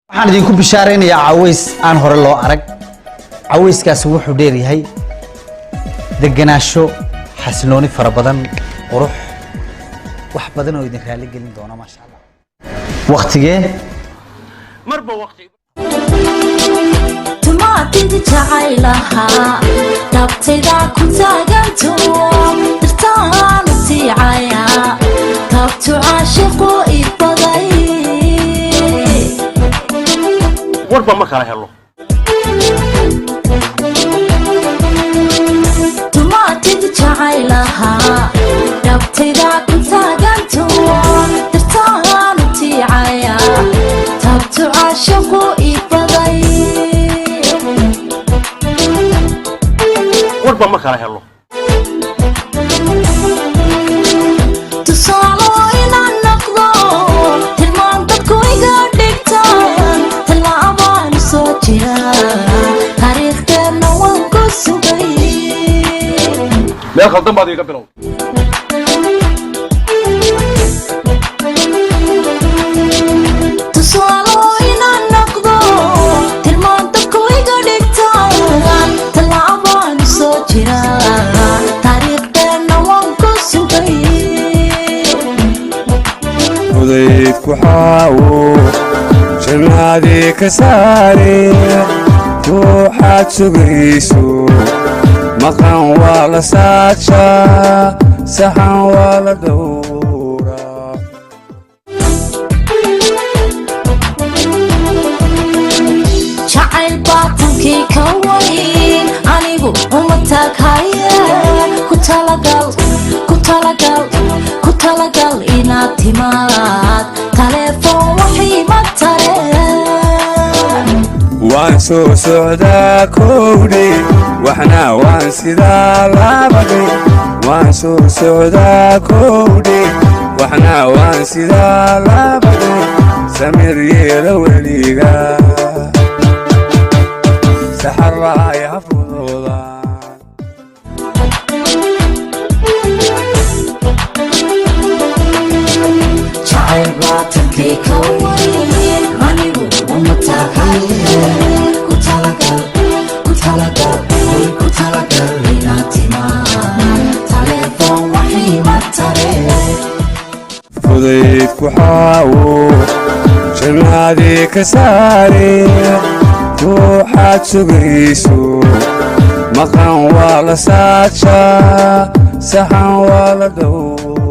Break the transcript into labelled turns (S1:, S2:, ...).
S1: waxaan idinku bishaareynayaa caways aan hore loo arag cawayskaasi wuxuu dheer yahay deganaansho xasilooni fara badan qurux wax badan oo idin raali gelin doona ma sha Allah waqtigee marba waqti
S2: tumaatidi jacaylaha dabtayda ku taaganto dirtaan tiicaya tabtu caashiqo ibaday
S3: warba ma kala helo
S2: tumaatidi jacaylaha dabtayda ku taaganto dirtaan tiicaya tabtu caashiqo ibaday
S3: warba ma kala helo
S2: tusalo ina noqdo tilmaan dadku iga dhigtaan talaabaan soo jira taariikhdeena waan ku sugay
S3: meel khaldan baad iga bilow
S2: tusalo ina noqdo tilmaan dadku iga dhigtaan talaabaan soo jira taariikhdeena waan ku sugay
S4: وديت كحاو جنادي كساري روحات سقيسو مقام ولا ساتشا سحن ولا دورا
S2: شعل باطنكي كوين anigu uma taaghaye ku talagal inaad timaad taleefon waxii ma tareen
S4: وان سو سعدا كودي وحنا وان سيدا لابدي وان سو سعدا كودي وحنا وان سيدا لابدي سمير يلا وليغا سحر راي حفظوضا
S2: شعل باطنكي كوين anigu uma taaghaye ku talagal inaad timaad taleefon waxii ma tareen
S4: وديت كحاو جنادي كساري روحات سقيسو مقام ولا ساتشا سحن ولا دور